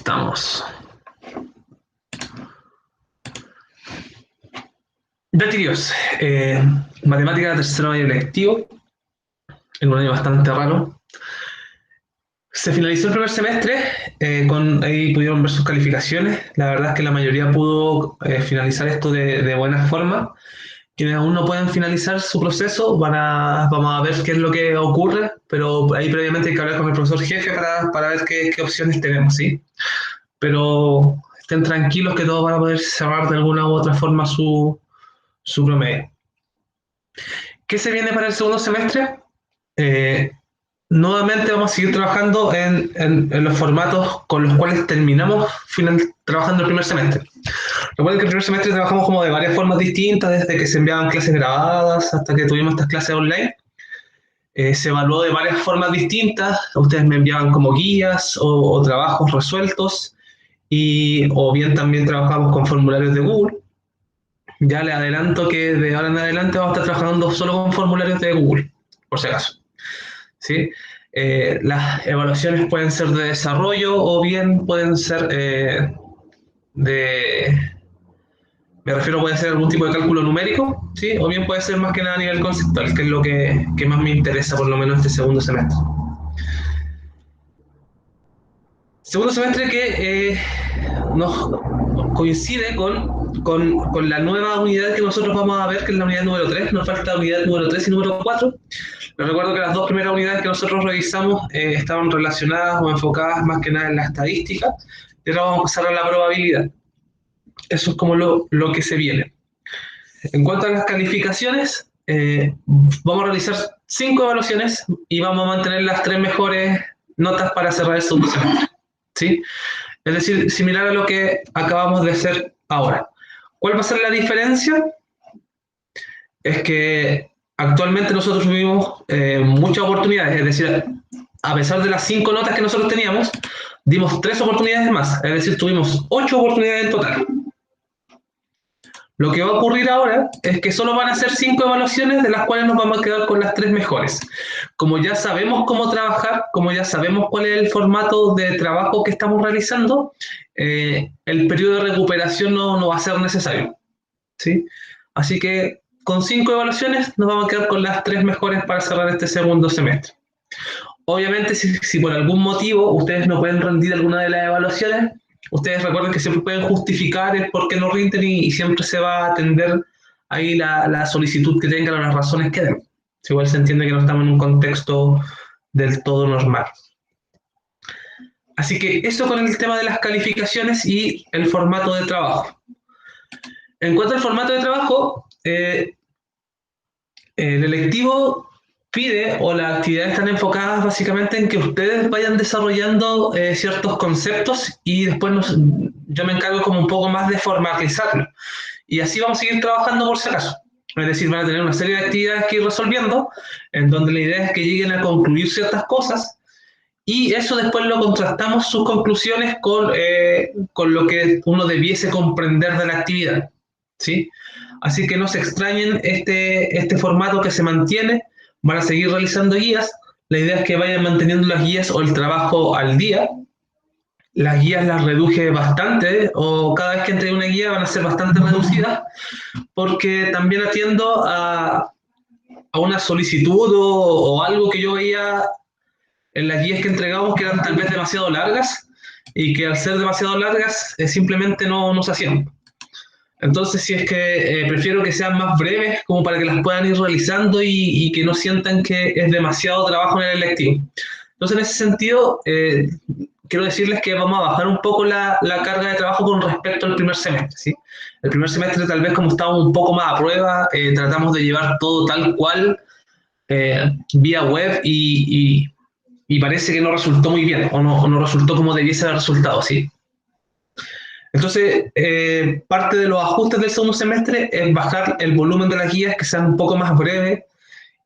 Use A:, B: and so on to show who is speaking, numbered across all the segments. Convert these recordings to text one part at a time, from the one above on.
A: estamos. Ya, chicos, matemática tercero año lectivo, en un año bastante raro. Se finalizó el primer semestre, ahí pudieron ver sus calificaciones. La verdad es que la mayoría pudo finalizar esto de buena forma. Quienes aún no pueden finalizar su proceso, vamos a ver qué es lo que ocurre, pero ahí previamente hay que hablar con el profesor jefe para ver qué opciones tenemos, ¿sí? Pero estén tranquilos que todos van a poder cerrar de alguna u otra forma su promedio. ¿Qué se viene para el segundo semestre? Eh, Nuevamente vamos a seguir trabajando en los formatos con los cuales terminamos trabajando el primer semestre. Recuerden que el primer semestre trabajamos como de varias formas distintas, desde que se enviaban clases grabadas hasta que tuvimos estas clases online. Se evaluó de varias formas distintas, ustedes me enviaban como guías o trabajos resueltos, o bien también trabajamos con formularios de Google. Ya les adelanto que de ahora en adelante vamos a estar trabajando solo con formularios de Google, por si acaso. ¿Sí? Las evaluaciones pueden ser de desarrollo o bien pueden ser me refiero, puede ser algún tipo de cálculo numérico, ¿sí? O bien puede ser más que nada a nivel conceptual, que es lo que más me interesa, por lo menos este segundo semestre. Segundo semestre que nos coincide con la nueva unidad que nosotros vamos a ver, que es la unidad número 3. Nos falta unidad número 3 y número 4. Les recuerdo que las dos primeras unidades que nosotros revisamos estaban relacionadas o enfocadas más que nada en la estadística, y ahora vamos a pasar a la probabilidad. Eso es como lo que se viene. En cuanto a las calificaciones, vamos a realizar 5 evaluaciones y vamos a mantener las 3 mejores notas para cerrar el segundo semestre, ¿sí? Es decir, similar a lo que acabamos de hacer ahora. ¿Cuál va a ser la diferencia? Es que actualmente nosotros tuvimos muchas oportunidades, es decir, a pesar de las 5 notas que nosotros teníamos, dimos 3 oportunidades más, es decir, tuvimos 8 oportunidades en total. Lo que va a ocurrir ahora es que solo van a ser 5 evaluaciones, de las cuales nos vamos a quedar con las 3 mejores. Como ya sabemos cómo trabajar, como ya sabemos cuál es el formato de trabajo que estamos realizando, el periodo de recuperación no va a ser necesario, ¿sí? Así que con 5 evaluaciones nos vamos a quedar con las 3 mejores para cerrar este segundo semestre. Obviamente, si por algún motivo ustedes no pueden rendir alguna de las evaluaciones, ustedes recuerden que siempre pueden justificar el por qué no rinden y siempre se va a atender ahí la solicitud que tengan o las razones que den. Si igual se entiende que no estamos en un contexto del todo normal. Así que eso con el tema de las calificaciones y el formato de trabajo. En cuanto al formato de trabajo, el electivo pide, o las actividades están enfocadas básicamente en que ustedes vayan desarrollando ciertos conceptos y después yo me encargo como un poco más de formalizarlo. Y así vamos a seguir trabajando por si acaso. Es decir, van a tener una serie de actividades que ir resolviendo, en donde la idea es que lleguen a concluir ciertas cosas, y eso después lo contrastamos sus conclusiones con lo que uno debiese comprender de la actividad, ¿sí? Así que no se extrañen este formato que se mantiene, van a seguir realizando guías, la idea es que vayan manteniendo las guías o el trabajo al día. Las guías las reduje bastante, o cada vez que entre una guía van a ser bastante reducidas, porque también atiendo a una solicitud o algo que yo veía en las guías que entregamos que eran tal vez demasiado largas y que al ser demasiado largas simplemente no se hacían. Entonces, si es que prefiero que sean más breves como para que las puedan ir realizando y que no sientan que es demasiado trabajo en el electivo. Entonces, en ese sentido, quiero decirles que vamos a bajar un poco la carga de trabajo con respecto al primer semestre, ¿sí? El primer semestre, tal vez como estábamos un poco más a prueba, tratamos de llevar todo tal cual, vía web, y parece que no resultó muy bien, o no resultó como debiese haber resultado, ¿sí? Entonces, parte de los ajustes del segundo semestre es bajar el volumen de las guías, que sean un poco más breves,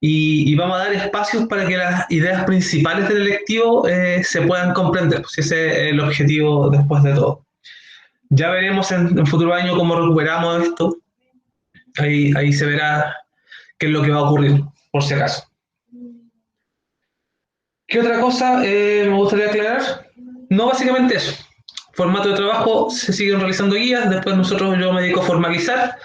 A: y vamos a dar espacios para que las ideas principales del electivo se puedan comprender, pues ese es el objetivo después de todo. Ya veremos en futuro año cómo recuperamos esto, ahí se verá qué es lo que va a ocurrir, por si acaso. ¿Qué otra cosa me gustaría aclarar? No, básicamente eso. formato de trabajo, se siguen realizando guías, después yo me dedico a formalizar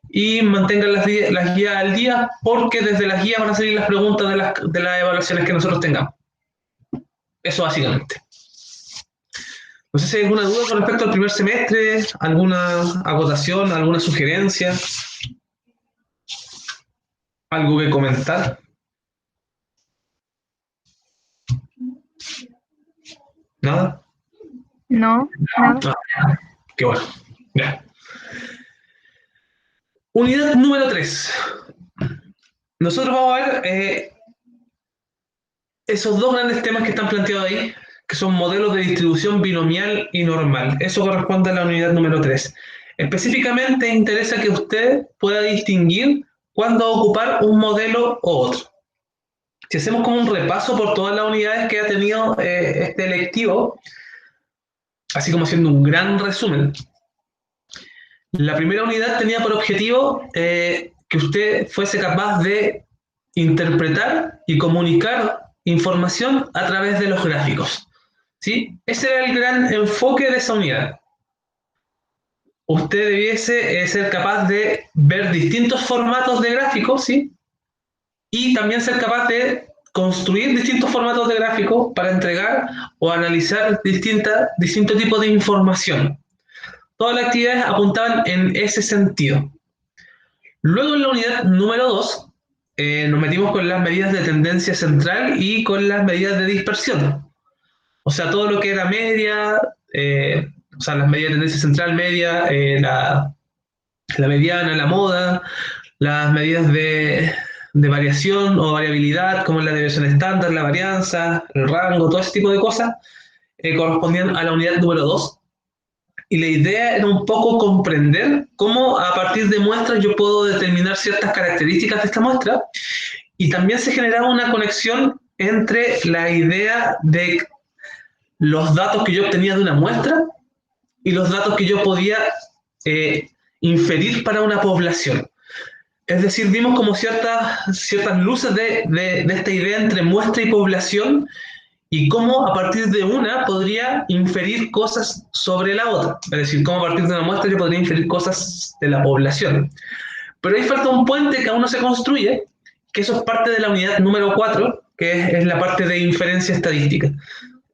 A: y mantengan las guías al día, porque desde las guías van a salir las preguntas de las evaluaciones que nosotros tengamos. Eso básicamente. No sé si hay alguna duda con respecto al primer semestre, alguna acotación, alguna sugerencia, algo que comentar. ¿Nada?
B: No, nada.
A: Ah, qué bueno. Ya. Unidad número 3. Nosotros vamos a ver esos dos grandes temas que están planteados ahí, que son modelos de distribución binomial y normal. Eso corresponde a la unidad número 3. Específicamente interesa que usted pueda distinguir cuándo ocupar un modelo u otro. Si hacemos como un repaso por todas las unidades que ha tenido este electivo, así como haciendo un gran resumen, la primera unidad tenía por objetivo que usted fuese capaz de interpretar y comunicar información a través de los gráficos, ¿sí? Ese era el gran enfoque de esa unidad. Usted debiese ser capaz de ver distintos formatos de gráficos, ¿sí? Y también ser capaz de construir distintos formatos de gráficos para entregar o analizar distintos tipos de información. Todas las actividades apuntaban en ese sentido. Luego en la unidad número 2 nos metimos con las medidas de tendencia central y con las medidas de dispersión. O sea, todo lo que era media, o sea, las medidas de tendencia central, media, la mediana, la moda, las medidas de variación o variabilidad, como la desviación estándar, la varianza, el rango, todo ese tipo de cosas, correspondían a la unidad número 2. Y la idea era un poco comprender cómo a partir de muestras yo puedo determinar ciertas características de esta muestra, y también se generaba una conexión entre la idea de los datos que yo obtenía de una muestra y los datos que yo podía inferir para una población. Es decir, vimos como ciertas luces de esta idea entre muestra y población, y cómo a partir de una podría inferir cosas sobre la otra. Es decir, cómo a partir de una muestra yo podría inferir cosas de la población. Pero ahí falta un puente que aún no se construye, que eso es parte de la unidad número 4, que es la parte de inferencia estadística.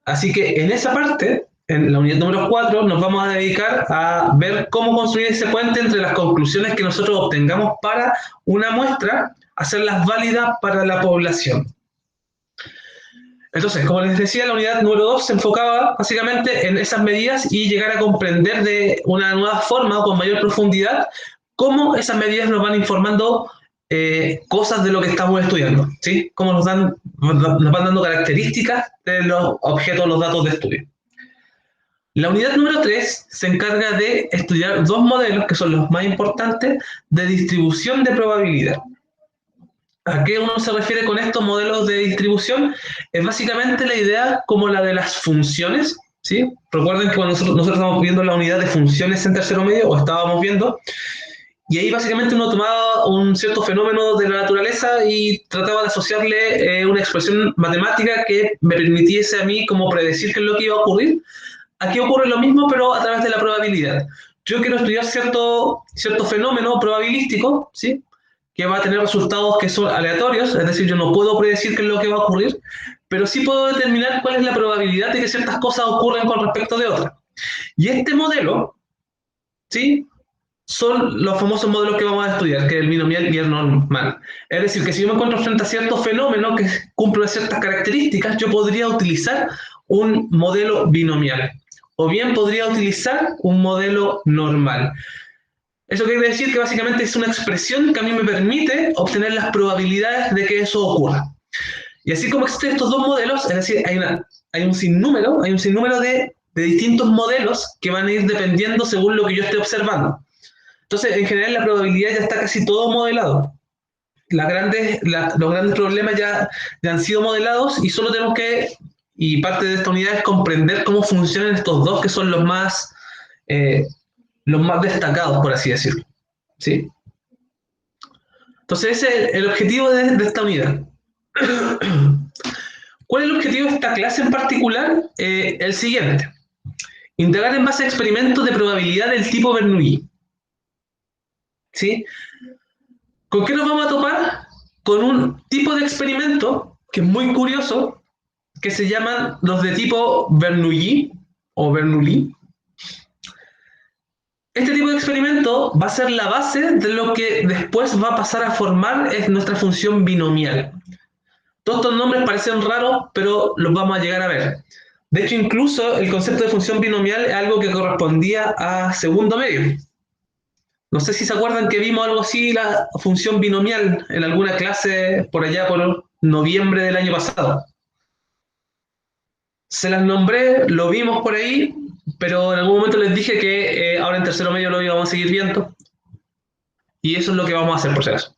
A: Así que en esa parte, en la unidad número 4, nos vamos a dedicar a ver cómo construir ese puente entre las conclusiones que nosotros obtengamos para una muestra, hacerlas válidas para la población. Entonces, como les decía, la unidad número 2 se enfocaba básicamente en esas medidas y llegar a comprender de una nueva forma o con mayor profundidad cómo esas medidas nos van informando cosas de lo que estamos estudiando, ¿sí? Cómo nos van dando características de los objetos, los datos de estudio. La unidad número 3 se encarga de estudiar dos modelos que son los más importantes de distribución de probabilidad. ¿A qué uno se refiere con estos modelos de distribución? Es básicamente la idea como la de las funciones, ¿sí? Recuerden que cuando nosotros estamos viendo la unidad de funciones en tercero medio, o estábamos viendo, y ahí básicamente uno tomaba un cierto fenómeno de la naturaleza y trataba de asociarle una expresión matemática que me permitiese a mí como predecir qué es lo que iba a ocurrir. Aquí ocurre lo mismo, pero a través de la probabilidad. Yo quiero estudiar cierto fenómeno probabilístico, ¿sí? Que va a tener resultados que son aleatorios, es decir, yo no puedo predecir qué es lo que va a ocurrir, pero sí puedo determinar cuál es la probabilidad de que ciertas cosas ocurran con respecto de otras. Y este modelo, ¿sí? Son los famosos modelos que vamos a estudiar, que es el binomial y el normal. Es decir, que si yo me encuentro frente a ciertos fenómenos que cumplen ciertas características, yo podría utilizar un modelo binomial, o bien podría utilizar un modelo normal. Eso quiere decir que básicamente es una expresión que a mí me permite obtener las probabilidades de que eso ocurra. Y así como existen estos dos modelos, es decir, hay un sinnúmero de distintos modelos que van a ir dependiendo según lo que yo esté observando. Entonces, en general, la probabilidad ya está casi todo modelado. Los grandes problemas ya han sido modelados, y solo tenemos que, y parte de esta unidad es comprender cómo funcionan estos dos, que son los más destacados, por así decirlo, ¿sí? Entonces ese es el objetivo de esta unidad. ¿Cuál es el objetivo de esta clase en particular? El siguiente: indagar en base a experimentos de probabilidad del tipo Bernoulli. ¿Sí? ¿Con qué nos vamos a topar? Con un tipo de experimento que es muy curioso, que se llaman los de tipo Bernoulli o Bernoulli. Este tipo de experimento va a ser la base de lo que después va a pasar a formar es nuestra función binomial. Todos estos nombres parecen raros, pero los vamos a llegar a ver. De hecho, incluso el concepto de función binomial es algo que correspondía a segundo medio. No sé si se acuerdan que vimos algo así, la función binomial, en alguna clase por allá por noviembre del año pasado. Se las nombré, lo vimos por ahí, pero en algún momento les dije que ahora en tercero medio lo íbamos a seguir viendo. Y eso es lo que vamos a hacer por si acaso.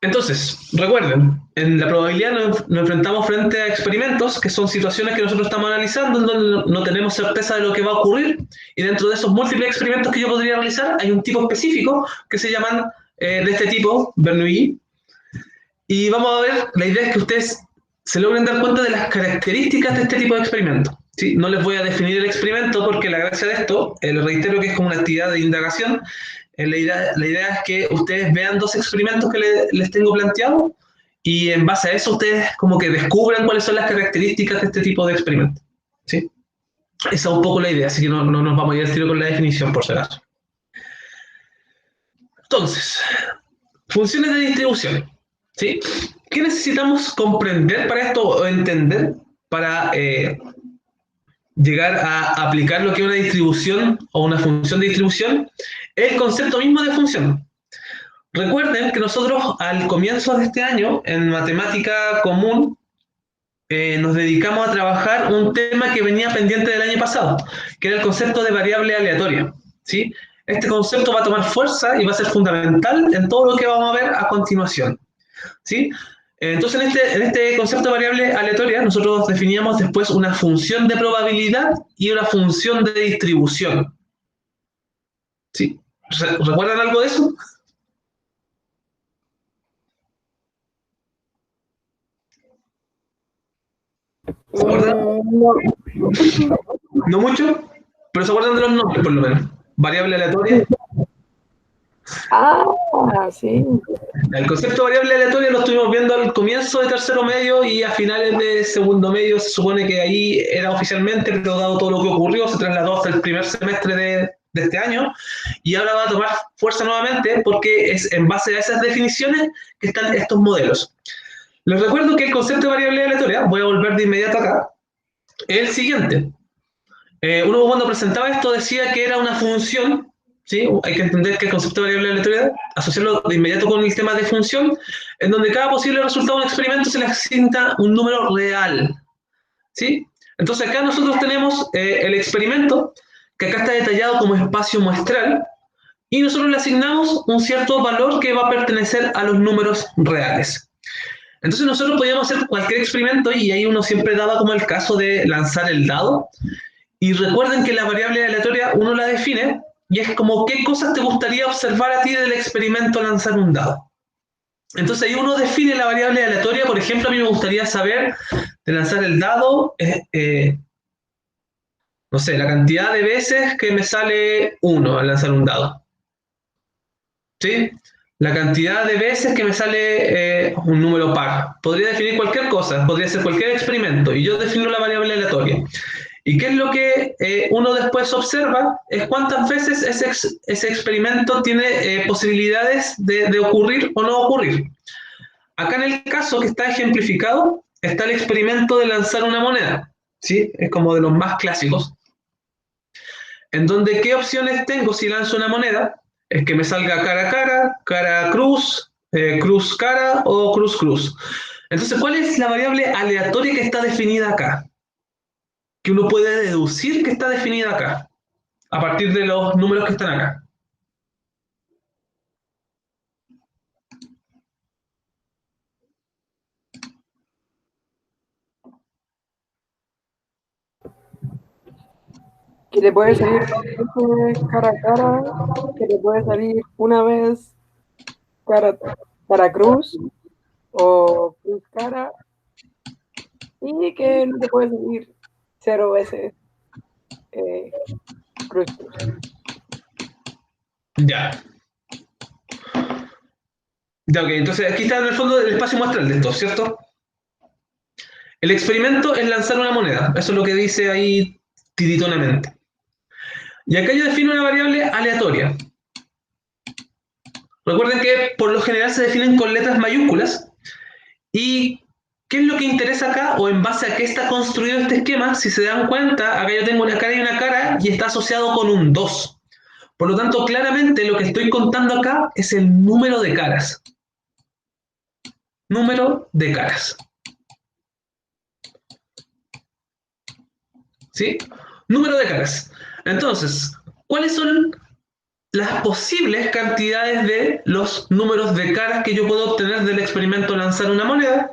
A: Entonces, recuerden, en la probabilidad nos enfrentamos frente a experimentos, que son situaciones que nosotros estamos analizando, en donde no tenemos certeza de lo que va a ocurrir, y dentro de esos múltiples experimentos que yo podría realizar, hay un tipo específico que se llaman de este tipo, Bernoulli, y vamos a ver, la idea es que ustedes se logren dar cuenta de las características de este tipo de experimento. ¿Sí? No les voy a definir el experimento porque la gracia de esto, les reitero que es como una actividad de indagación. La idea es que ustedes vean dos experimentos que les tengo planteados y en base a eso ustedes como que descubran cuáles son las características de este tipo de experimento. ¿Sí? Esa es un poco la idea, así que no nos vamos a ir al tiro con la definición por si acaso. Entonces, funciones de distribución. ¿Sí? ¿Qué necesitamos comprender para esto o entender para llegar a aplicar lo que es una distribución o una función de distribución? El concepto mismo de función. Recuerden que nosotros al comienzo de este año, en matemática común, nos dedicamos a trabajar un tema que venía pendiente del año pasado, que era el concepto de variable aleatoria. ¿Sí? Este concepto va a tomar fuerza y va a ser fundamental en todo lo que vamos a ver a continuación. ¿Sí? Entonces, en este concepto de variable aleatoria, nosotros definíamos después una función de probabilidad y una función de distribución. ¿Sí? ¿Recuerdan algo de eso? ¿Se acuerdan?
C: No.
A: No mucho, pero se acuerdan de los nombres, por lo menos. Variable aleatoria.
C: Ah, sí.
A: El concepto de variable aleatoria lo estuvimos viendo al comienzo de tercero medio y a finales de segundo medio se supone que ahí era oficialmente, pero dado todo lo que ocurrió, se trasladó hasta el primer semestre de este año y ahora va a tomar fuerza nuevamente porque es en base a esas definiciones que están estos modelos. Les recuerdo que el concepto de variable aleatoria, voy a volver de inmediato acá, es el siguiente. Uno cuando presentaba esto decía que era una función. ¿Sí? Hay que entender que el concepto de variable aleatoria, asociarlo de inmediato con el tema de función, en donde cada posible resultado de un experimento se le asigna un número real. ¿Sí? Entonces acá nosotros tenemos el experimento, que acá está detallado como espacio muestral, y nosotros le asignamos un cierto valor que va a pertenecer a los números reales. Entonces nosotros podíamos hacer cualquier experimento y ahí uno siempre daba como el caso de lanzar el dado. Y recuerden que la variable aleatoria uno la define y es como qué cosas te gustaría observar a ti del experimento lanzar un dado. Entonces ahí uno define la variable aleatoria. Por ejemplo, a mí me gustaría saber de lanzar el dado, no sé, la cantidad de veces que me sale 1 al lanzar un dado. ¿Sí? La cantidad de veces que me sale un número par. Podría definir cualquier cosa, podría ser cualquier experimento y yo defino la variable aleatoria. ¿Y qué es lo que uno después observa? Es cuántas veces ese experimento tiene posibilidades de ocurrir o no ocurrir. Acá en el caso que está ejemplificado, está el experimento de lanzar una moneda. ¿Sí? Es como de los más clásicos. En donde, ¿qué opciones tengo si lanzo una moneda? Es que me salga cara a cara, cara a cruz, cruz cara o cruz cruz. Entonces, ¿cuál es la variable aleatoria que está definida acá? Que uno puede deducir que está definida acá, a partir de los números que están acá.
C: Que te puede salir dos veces cara a cara, que te puede salir una vez cara cruz o cruz cara, y que no te puede salir 0 veces cruz.
A: Ya. Ya, ok. Entonces aquí está en el fondo el espacio muestral de esto, ¿cierto? El experimento es lanzar una moneda. Eso es lo que dice ahí tiritonamente. Y acá yo defino una variable aleatoria. Recuerden que por lo general se definen con letras mayúsculas. ¿Y qué es lo que interesa acá? ¿O en base a qué está construido este esquema? Si se dan cuenta, acá yo tengo una cara y está asociado con un 2. Por lo tanto, claramente lo que estoy contando acá es el número de caras. Número de caras. ¿Sí? Número de caras. Entonces, ¿cuáles son las posibles cantidades de los números de caras que yo puedo obtener del experimento lanzar una moneda?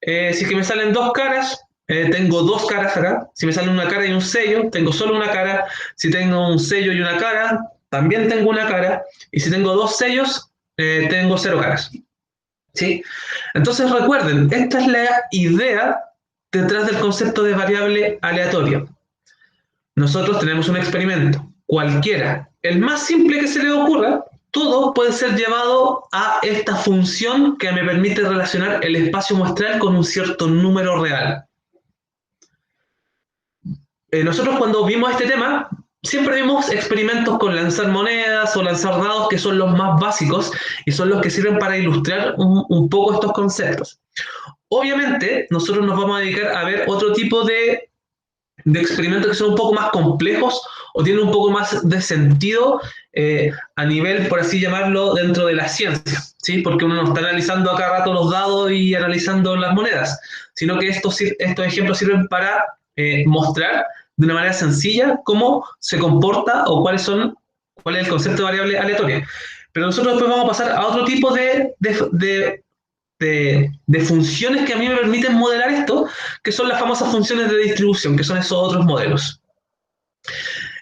A: Si es que me salen 2 caras, tengo 2 caras acá. Si me sale una cara y un sello, tengo solo una cara. Si tengo un sello y una cara, también tengo una cara. Y si tengo 2 sellos, tengo 0 caras. ¿Sí? Entonces recuerden, esta es la idea detrás del concepto de variable aleatoria. Nosotros tenemos un experimento, cualquiera, el más simple que se le ocurra, todo puede ser llevado a esta función que me permite relacionar el espacio muestral con un cierto número real. Nosotros cuando vimos este tema, siempre vimos experimentos con lanzar monedas o lanzar dados, que son los más básicos y son los que sirven para ilustrar un poco estos conceptos. Obviamente, nosotros nos vamos a dedicar a ver otro tipo de experimentos que son un poco más complejos o tienen un poco más de sentido a nivel, por así llamarlo, dentro de la ciencia, ¿sí? Porque uno no está analizando a cada rato los dados y analizando las monedas, sino que estos ejemplos sirven para mostrar de una manera sencilla cómo se comporta o cuál es el concepto de variable aleatoria. Pero nosotros después vamos a pasar a otro tipo de funciones que a mí me permiten modelar esto, que son las famosas funciones de distribución, que son esos otros modelos.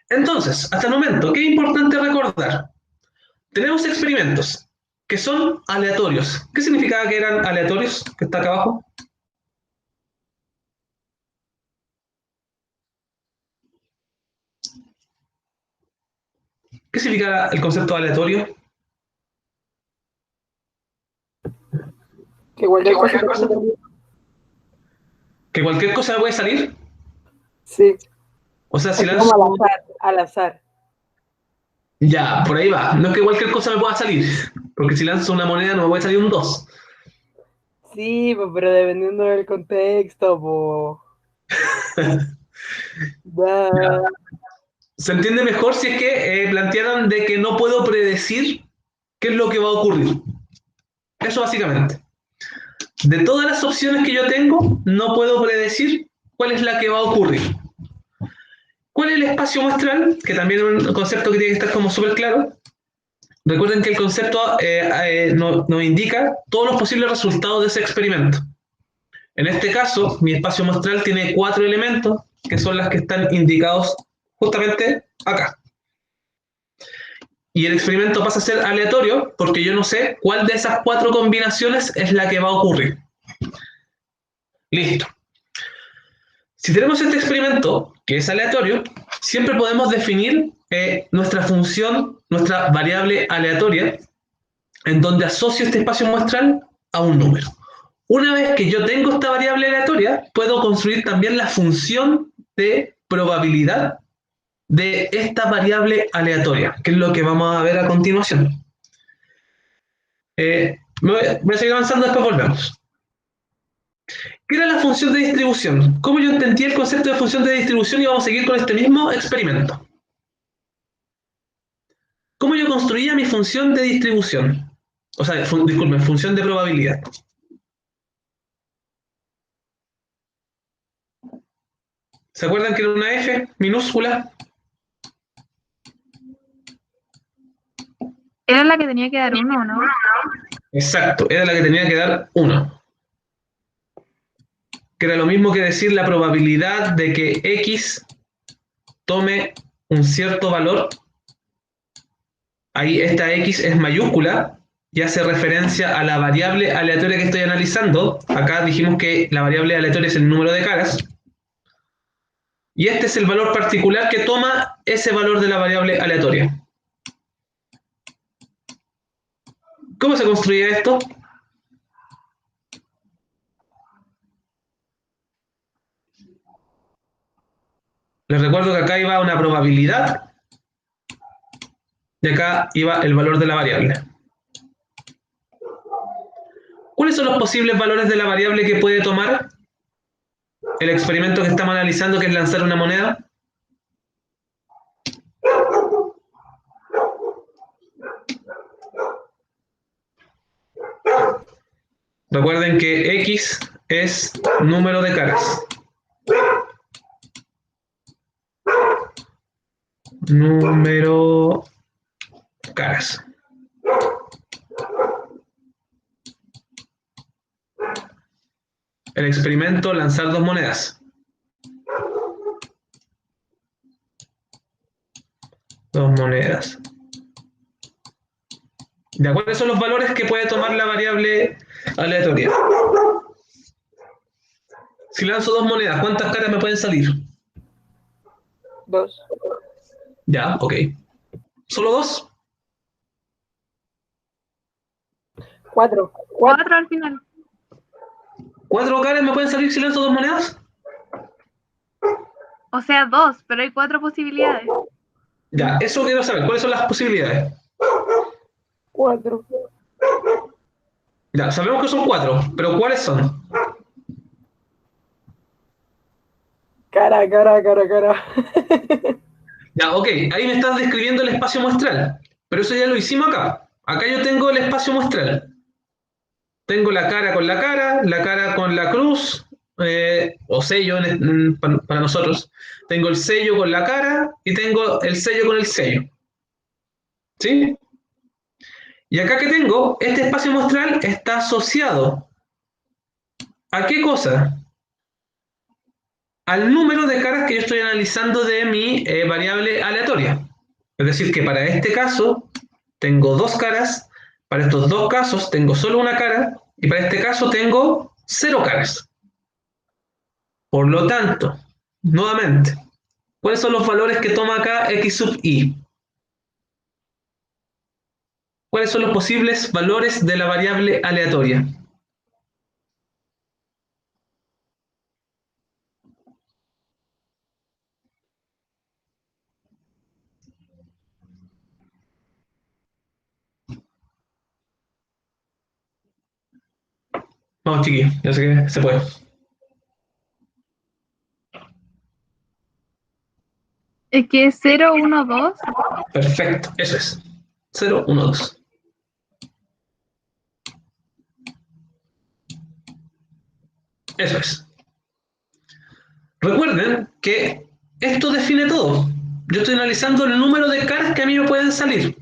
A: Entonces, hasta el momento, ¿qué es importante recordar? Tenemos experimentos que son aleatorios. ¿Qué significaba que eran aleatorios? Que está acá abajo. ¿Qué significa el concepto aleatorio?
C: Que cualquier cosa.
A: ¿Que cualquier cosa me puede salir?
C: Sí.
A: O sea, si
C: Es
A: lanzo...
C: como al azar.
A: Ya, por ahí va. No es que cualquier cosa me pueda salir, porque si lanzo una moneda no me puede salir un 2.
C: Sí, pues, pero dependiendo del contexto, pues.
A: Ya.
C: Ya.
A: Se entiende mejor si es que plantearan de que no puedo predecir qué es lo que va a ocurrir. Eso básicamente. De todas las opciones que yo tengo, no puedo predecir cuál es la que va a ocurrir. ¿Cuál es el espacio muestral? Que también es un concepto que tiene que estar como súper claro. Recuerden que el concepto nos indica todos los posibles resultados de ese experimento. En este caso, mi espacio muestral tiene 4 elementos, que son las que están indicados justamente acá. Y el experimento pasa a ser aleatorio porque yo no sé cuál de esas 4 combinaciones es la que va a ocurrir. Listo. Si tenemos este experimento que es aleatorio, siempre podemos definir nuestra función, nuestra variable aleatoria, en donde asocio este espacio muestral a un número. Una vez que yo tengo esta variable aleatoria, puedo construir también la función de probabilidad de esta variable aleatoria, que es lo que vamos a ver a continuación. Voy a seguir avanzando, después volvemos. ¿Qué era la función de distribución? ¿Cómo yo entendí el concepto de función de distribución? Y vamos a seguir con este mismo experimento. ¿Cómo yo construía mi función de distribución? O sea, disculpen, función de probabilidad. ¿Se acuerdan que era una F minúscula?
B: Era la que tenía que dar 1, ¿no?
A: Exacto, era la que tenía que dar 1. Que era lo mismo que decir la probabilidad de que X tome un cierto valor. Ahí esta X es mayúscula y hace referencia a la variable aleatoria que estoy analizando. Acá dijimos que la variable aleatoria es el número de caras. Y este es el valor particular que toma ese valor de la variable aleatoria. ¿Cómo se construye esto? Les recuerdo que acá iba una probabilidad y acá iba el valor de la variable. ¿Cuáles son los posibles valores de la variable que puede tomar el experimento que estamos analizando, que es lanzar una moneda? Recuerden que X es número de caras. Número caras. El experimento, lanzar dos monedas. Dos monedas. ¿Ya? ¿Cuáles son los valores que puede tomar la variable aleatoria? Si lanzo dos monedas, ¿cuántas caras me pueden salir?
C: 2.
A: Ya, ok. ¿Solo dos?
C: 4.
B: 4 al final.
A: ¿Cuatro caras me pueden salir si lanzo dos monedas?
B: O sea, 2, pero hay 4 posibilidades.
A: Ya, eso quiero saber. ¿Cuáles son las posibilidades?
C: 4.
A: Ya, sabemos que son cuatro, pero ¿cuáles son?
C: Cara.
A: Ya, ok, ahí me estás describiendo el espacio muestral, pero eso ya lo hicimos acá. Acá yo tengo el espacio muestral. Tengo la cara con la cruz, o sello para nosotros. Tengo el sello con la cara y tengo el sello con el sello. ¿Sí? Y acá que tengo, este espacio muestral está asociado ¿a qué cosa? Al número de caras que yo estoy analizando de mi variable aleatoria. Es decir, que para este caso tengo dos caras, para estos dos casos tengo solo una cara, y para este caso tengo 0 caras. Por lo tanto, nuevamente, ¿cuáles son los valores que toma acá x sub i? ¿Cuáles son los posibles valores de la variable aleatoria? Vamos, chiquillos, yo sé que se puede.
B: Es que es 0, 1, 2.
A: Perfecto, eso es. 0, 1, 2. Eso es. Recuerden que esto define todo. Yo estoy analizando el número de caras que a mí me pueden salir.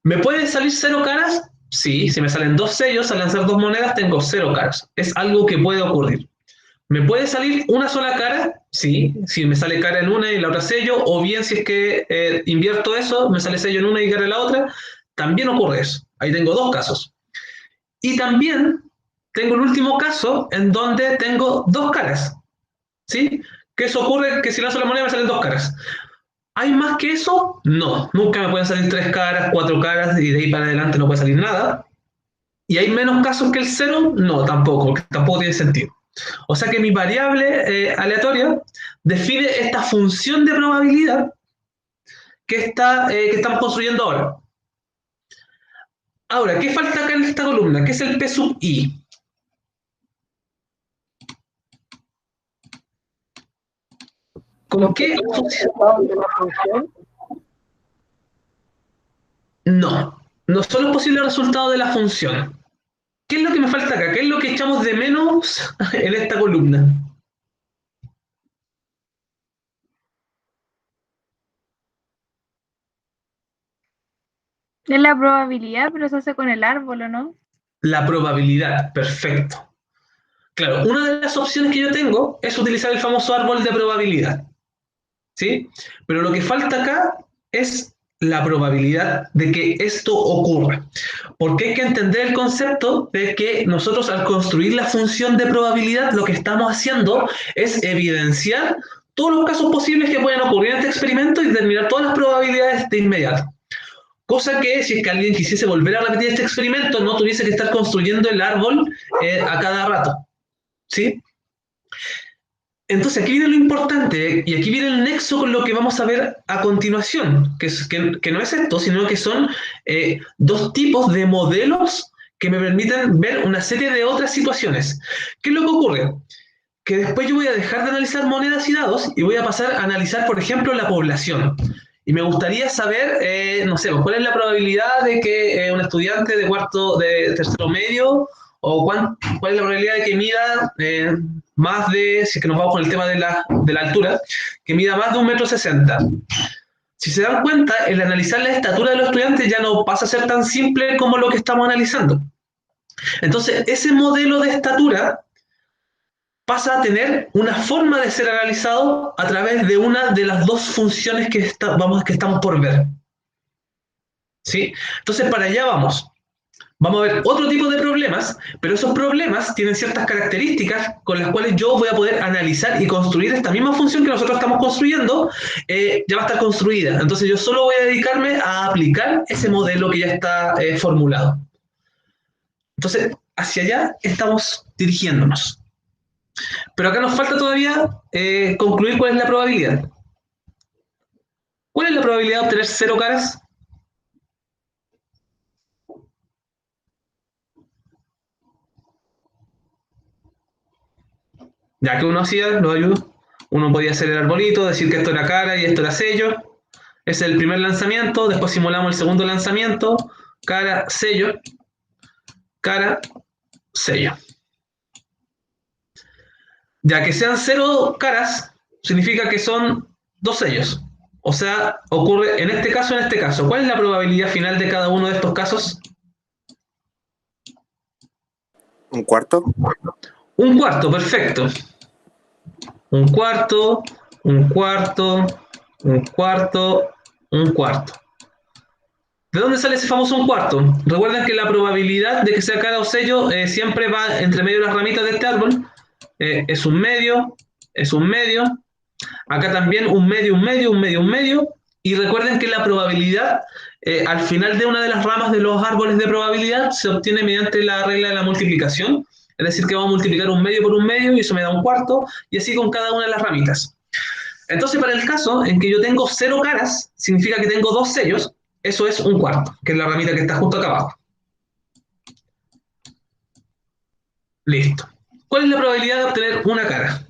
A: ¿Me pueden salir 0 caras? Sí, si me salen dos sellos al lanzar dos monedas, tengo 0 caras. Es algo que puede ocurrir. ¿Me puede salir una sola cara? Sí, si me sale cara en una y la otra sello, o bien si es que invierto eso, me sale sello en una y cara en la otra, también ocurre eso. Ahí tengo dos casos. Y también tengo el último caso en donde tengo dos caras. ¿Sí? Que eso ocurre que si lanzo la moneda me salen dos caras. ¿Hay más que eso? No. Nunca me pueden salir 3 caras, 4 caras y de ahí para adelante no puede salir nada. ¿Y hay menos casos que el 0? No, tampoco, porque tampoco tiene sentido. O sea que mi variable aleatoria define esta función de probabilidad que estamos construyendo ahora. Ahora, ¿qué falta acá en esta columna? ¿Qué es el P sub i? ¿Con qué función?
C: De la función.
A: No, no son los posibles resultados de la función. ¿Qué es lo que me falta acá? ¿Qué es lo que echamos de menos en esta columna?
B: Es la probabilidad, pero se hace con el árbol, ¿o no?
A: La probabilidad, perfecto. Claro, una de las opciones que yo tengo es utilizar el famoso árbol de probabilidad. ¿Sí? Pero lo que falta acá es la probabilidad de que esto ocurra. Porque hay que entender el concepto de que nosotros al construir la función de probabilidad lo que estamos haciendo es evidenciar todos los casos posibles que pueden ocurrir en este experimento y determinar todas las probabilidades de inmediato. Cosa que si es que alguien quisiese volver a repetir este experimento, no tuviese que estar construyendo el árbol a cada rato. ¿Sí? Entonces aquí viene lo importante, y aquí viene el nexo con lo que vamos a ver a continuación, que no es esto, sino que son dos tipos de modelos que me permiten ver una serie de otras situaciones. ¿Qué es lo que ocurre? Que después yo voy a dejar de analizar monedas y dados y voy a pasar a analizar, por ejemplo, la población. Y me gustaría saber, no sé, cuál es la probabilidad de que un estudiante de tercero medio, o cuál es la probabilidad de que mida más de, si es que nos vamos con el tema de la altura, que mida más de 1,60 m. Si se dan cuenta, el analizar la estatura de los estudiantes ya no pasa a ser tan simple como lo que estamos analizando. Entonces, ese modelo de estatura pasa a tener una forma de ser analizado a través de una de las dos funciones que estamos por ver. ¿Sí? Entonces, para allá vamos. Vamos a ver otro tipo de problemas, pero esos problemas tienen ciertas características con las cuales yo voy a poder analizar y construir esta misma función que nosotros estamos construyendo, ya va a estar construida. Entonces yo solo voy a dedicarme a aplicar ese modelo que ya está formulado. Entonces, hacia allá estamos dirigiéndonos. Pero acá nos falta todavía concluir cuál es la probabilidad. ¿Cuál es la probabilidad de obtener 0 caras? Ya que uno hacía, lo ayudo. Uno podía hacer el arbolito, decir que esto era cara y esto era sello. Ese es el primer lanzamiento. Después simulamos el segundo lanzamiento. Cara, sello. Cara, sello. Ya que sean 0 caras, significa que son 2 sellos. O sea, ocurre en este caso, en este caso. ¿Cuál es la probabilidad final de cada uno de estos casos?
D: ¿Un cuarto?
A: Un cuarto, perfecto. Un cuarto, un cuarto, un cuarto, un cuarto. ¿De dónde sale ese famoso un cuarto? Recuerden que la probabilidad de que sea cara o sello siempre va entre medio de las ramitas de este árbol. Es un medio, es un medio. Acá también un medio, un medio, un medio, un medio. Y recuerden que la probabilidad al final de una de las ramas de los árboles de probabilidad se obtiene mediante la regla de la multiplicación. Es decir, que vamos a multiplicar un medio por un medio y eso me da un cuarto, y así con cada una de las ramitas. Entonces, para el caso en que yo tengo 0 caras, significa que tengo 2 sellos, eso es un cuarto, que es la ramita que está justo acá abajo. Listo. ¿Cuál es la probabilidad de obtener una cara?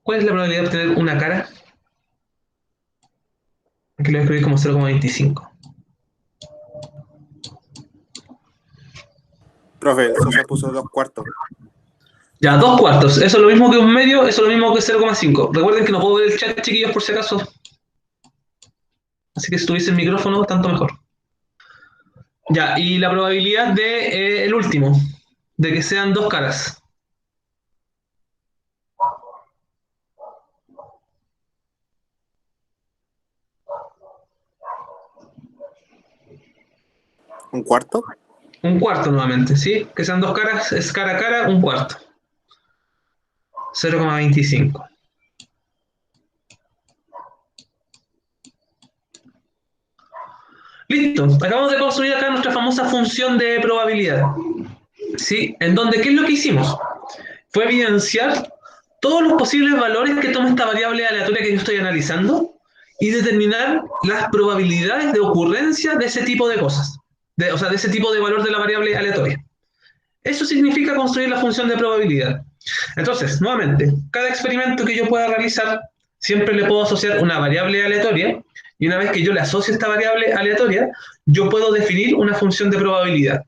A: ¿Cuál es la probabilidad de obtener una cara? Aquí lo voy a escribir como 0,25.
D: Profe, el Sosa puso 2 cuartos.
A: Ya, 2 cuartos. Eso es lo mismo que un medio, eso es lo mismo que 0,5. Recuerden que no puedo ver el chat, chiquillos, por si acaso. Así que si tuviese el micrófono, tanto mejor. Ya, y la probabilidad de el último, de que sean 2 caras.
D: ¿Un cuarto?
A: Un cuarto nuevamente, ¿sí? Que sean 2 caras, es cara a cara, un cuarto. 0,25. Listo, acabamos de construir acá nuestra famosa función de probabilidad. ¿Sí? En donde, ¿qué es lo que hicimos? Fue evidenciar todos los posibles valores que toma esta variable aleatoria que yo estoy analizando y determinar las probabilidades de ocurrencia de ese tipo de cosas. O sea, de ese tipo de valor de la variable aleatoria. Eso significa construir la función de probabilidad. Entonces, nuevamente, cada experimento que yo pueda realizar, siempre le puedo asociar una variable aleatoria, y una vez que yo le asocio esta variable aleatoria, yo puedo definir una función de probabilidad.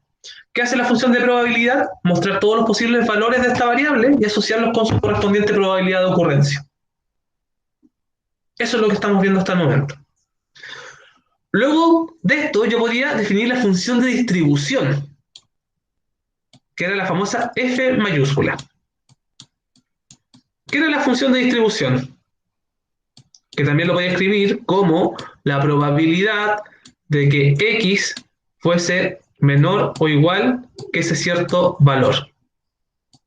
A: ¿Qué hace la función de probabilidad? Mostrar todos los posibles valores de esta variable y asociarlos con su correspondiente probabilidad de ocurrencia. Eso es lo que estamos viendo hasta el momento. Luego de esto, yo podría definir la función de distribución. que era la famosa F mayúscula. ¿Qué era la función de distribución? Que también lo voy a escribir como la probabilidad de que X fuese menor o igual que ese cierto valor,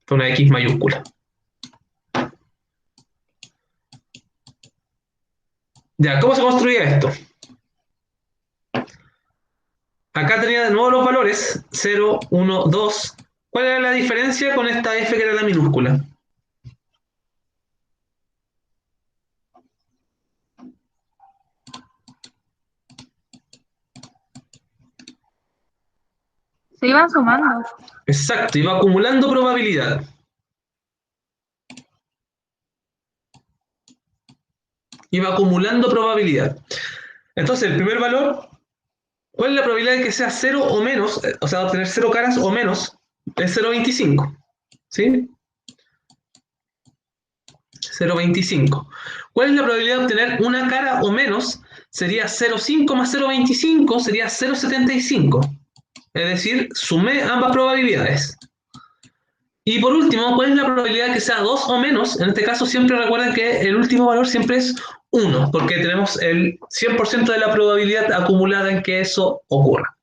A: con una X mayúscula. Ya, ¿cómo se construía esto? Acá tenía de nuevo los valores 0, 1, 2. ¿Cuál era la diferencia con esta F que era la minúscula?
B: Se iban sumando.
A: Exacto, iba acumulando probabilidad. Iba acumulando probabilidad. Entonces, el primer valor, ¿cuál es la probabilidad de que sea 0 o menos? O sea, obtener 0 caras o menos, es 0,25. ¿Sí? 0,25. ¿Cuál es la probabilidad de obtener una cara o menos? Sería 0,5 más 0,25, sería 0,75. Es decir, sumé ambas probabilidades. Y por último, ¿cuál es la probabilidad de que sea 2 o menos? En este caso siempre recuerden que el último valor siempre es 1, porque tenemos el 100% de la probabilidad acumulada en que eso ocurra.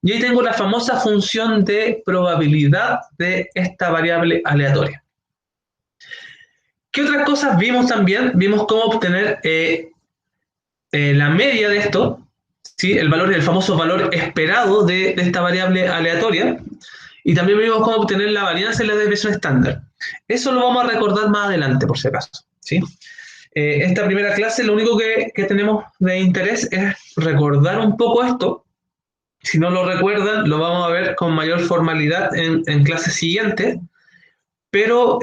A: Y ahí tengo la famosa función de probabilidad de esta variable aleatoria. ¿Qué otras cosas vimos también? Vimos cómo obtener la media de esto, ¿sí? El famoso valor esperado de esta variable aleatoria. Y también vimos cómo obtener la varianza y la desviación estándar. Eso lo vamos a recordar más adelante, por si acaso, ¿sí? Esta primera clase, lo único que tenemos de interés es recordar un poco esto. Si no lo recuerdan, lo vamos a ver con mayor formalidad en clases siguientes. Pero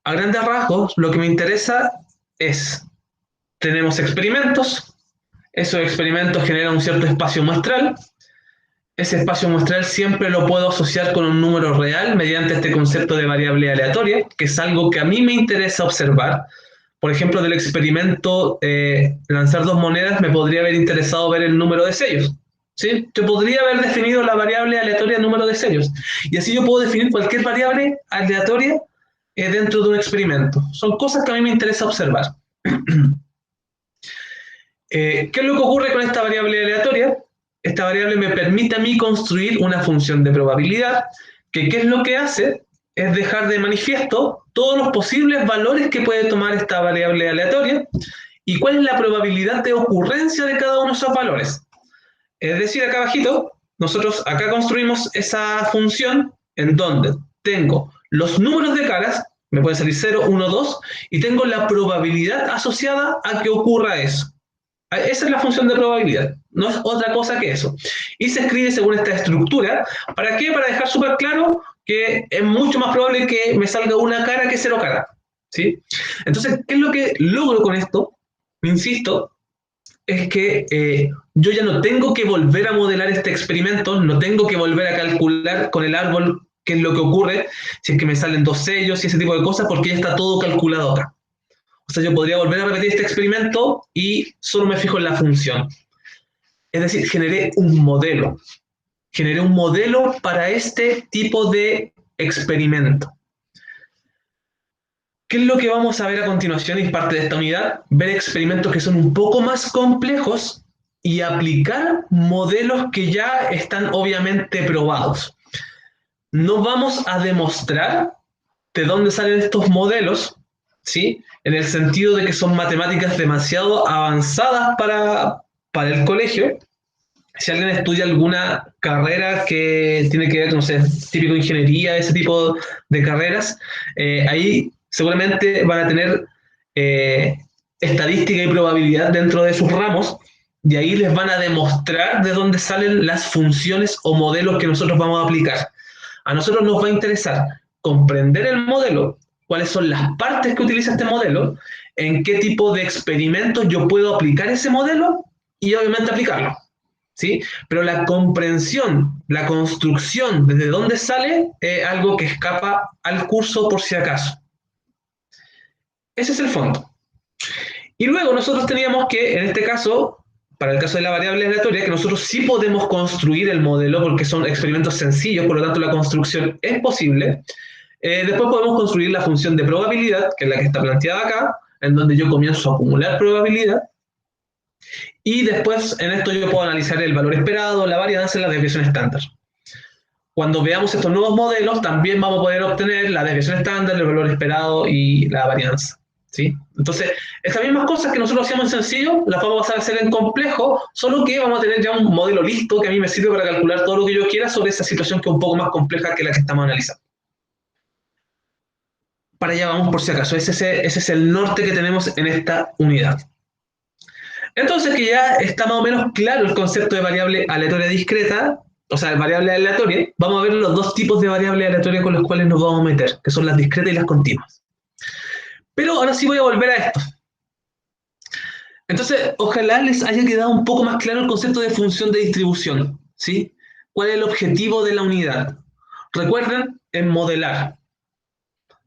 A: a grandes rasgos, lo que me interesa es, tenemos experimentos, esos experimentos generan un cierto espacio muestral. Ese espacio muestral siempre lo puedo asociar con un número real mediante este concepto de variable aleatoria, que es algo que a mí me interesa observar. Por ejemplo, del experimento lanzar 2 monedas, me podría haber interesado ver el número de sellos. ¿Sí? Yo podría haber definido la variable aleatoria número de sellos. Y así yo puedo definir cualquier variable aleatoria dentro de un experimento. Son cosas que a mí me interesa observar. ¿Qué es lo que ocurre con esta variable aleatoria? Esta variable me permite a mí construir una función de probabilidad que ¿qué es lo que hace? Es dejar de manifiesto todos los posibles valores que puede tomar esta variable aleatoria y cuál es la probabilidad de ocurrencia de cada uno de esos valores. Es decir, acá abajito, nosotros acá construimos esa función en donde tengo los números de caras, me puede salir 0, 1, 2, y tengo la probabilidad asociada a que ocurra eso. Esa es la función de probabilidad, no es otra cosa que eso. Y se escribe según esta estructura. ¿Para qué? Para dejar súper claro que es mucho más probable que me salga una cara que 0 cara. ¿Sí? Entonces, ¿qué es lo que logro con esto? Insisto, es que yo ya no tengo que volver a modelar este experimento, no tengo que volver a calcular con el árbol qué es lo que ocurre, si es que me salen 2 sellos y ese tipo de cosas, porque ya está todo calculado acá. O sea, yo podría volver a repetir este experimento y solo me fijo en la función. Es decir, generé un modelo. Generé un modelo para este tipo de experimento. ¿Qué es lo que vamos a ver a continuación y parte de esta unidad? Ver experimentos que son un poco más complejos y aplicar modelos que ya están obviamente probados. No vamos a demostrar de dónde salen estos modelos, ¿sí? En el sentido de que son matemáticas demasiado avanzadas para el colegio. Si alguien estudia alguna carrera que tiene que ver, no sé, típico ingeniería, ese tipo de carreras, ahí seguramente van a tener estadística y probabilidad dentro de sus ramos, y ahí les van a demostrar de dónde salen las funciones o modelos que nosotros vamos a aplicar. A nosotros nos va a interesar comprender el modelo, cuáles son las partes que utiliza este modelo, en qué tipo de experimentos yo puedo aplicar ese modelo y obviamente aplicarlo. ¿Sí? Pero la comprensión, la construcción, desde dónde sale, es algo que escapa al curso por si acaso. Ese es el fondo. Y luego nosotros teníamos que, en este caso, para el caso de la variable aleatoria, que nosotros sí podemos construir el modelo porque son experimentos sencillos, por lo tanto la construcción es posible. Después podemos construir la función de probabilidad, que es la que está planteada acá, en donde yo comienzo a acumular probabilidad. Y después en esto yo puedo analizar el valor esperado, la varianza y la desviación estándar. Cuando veamos estos nuevos modelos, también vamos a poder obtener la desviación estándar, el valor esperado y la varianza, ¿sí? Entonces, estas mismas cosas que nosotros hacíamos en sencillo, las vamos a hacer en complejo, solo que vamos a tener ya un modelo listo que a mí me sirve para calcular todo lo que yo quiera sobre esa situación que es un poco más compleja que la que estamos analizando. Para allá vamos por si acaso, ese es el norte que tenemos en esta unidad. Entonces, que ya está más o menos claro el concepto de variable aleatoria discreta, o sea, variable aleatoria, vamos a ver los dos tipos de variables aleatorias con los cuales nos vamos a meter, que son las discretas y las continuas. Pero ahora sí voy a volver a esto. Entonces, ojalá les haya quedado un poco más claro el concepto de función de distribución, ¿sí? ¿Cuál es el objetivo de la unidad? Recuerden, en modelar.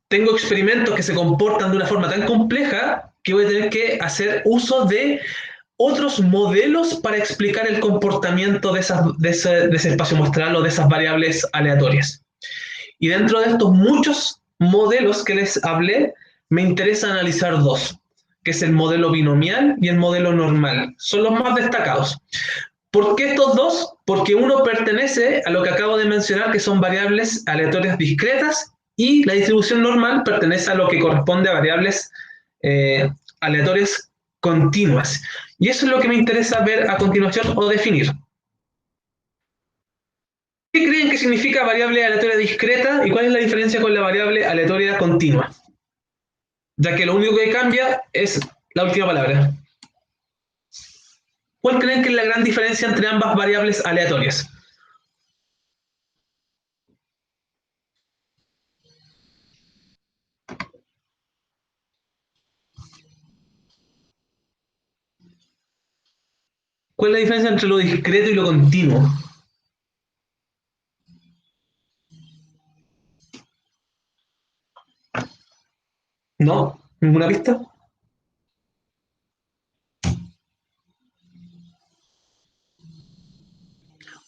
A: Tengo experimentos que se comportan de una forma tan compleja que voy a tener que hacer uso de otros modelos para explicar el comportamiento de ese espacio muestral o de esas variables aleatorias. Y dentro de estos muchos modelos que les hablé, me interesa analizar dos, que es el modelo binomial y el modelo normal. Son los más destacados. ¿Por qué estos dos? Porque uno pertenece a lo que acabo de mencionar, que son variables aleatorias discretas, y la distribución normal pertenece a lo que corresponde a variables aleatorias continuas. Y eso es lo que me interesa ver a continuación o definir. ¿Qué creen que significa variable aleatoria discreta y cuál es la diferencia con la variable aleatoria continua? Ya que lo único que cambia es la última palabra. ¿Cuál creen que es la gran diferencia entre ambas variables aleatorias? ¿Cuál es la diferencia entre lo discreto y lo continuo? ¿No? ¿Ninguna pista?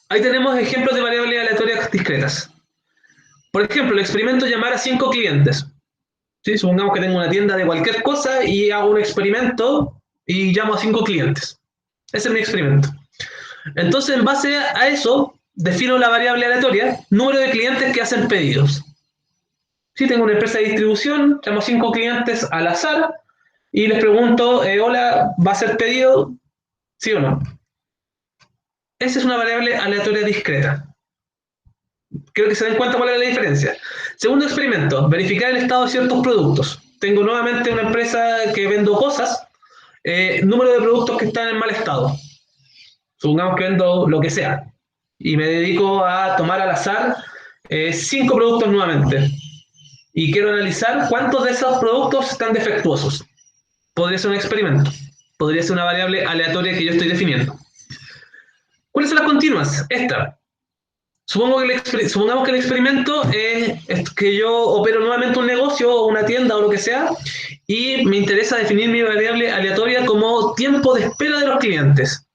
A: Ahí tenemos ejemplos de variables aleatorias discretas. Por ejemplo, el experimento llamar a 5 clientes. ¿Sí? Supongamos que tengo una tienda de cualquier cosa y hago un experimento y llamo a 5 clientes. Ese es mi experimento. Entonces, en base a eso, defino la variable aleatoria, número de clientes que hacen pedidos. Si tengo una empresa de distribución, llamo a 5 clientes al azar y les pregunto, hola, ¿va a ser pedido? ¿Sí o no? Esa es una variable aleatoria discreta. Creo que se den cuenta cuál es la diferencia. Segundo experimento, verificar el estado de ciertos productos. Tengo nuevamente una empresa que vendo cosas, número de productos que están en mal estado. Supongamos que vendo lo que sea. Y me dedico a tomar al azar 5 productos nuevamente. Y quiero analizar cuántos de esos productos están defectuosos. Podría ser un experimento. Podría ser una variable aleatoria que yo estoy definiendo. ¿Cuáles son las continuas? Esta. Supongamos que el experimento es que yo opero nuevamente un negocio o una tienda o lo que sea y me interesa definir mi variable aleatoria como tiempo de espera de los clientes.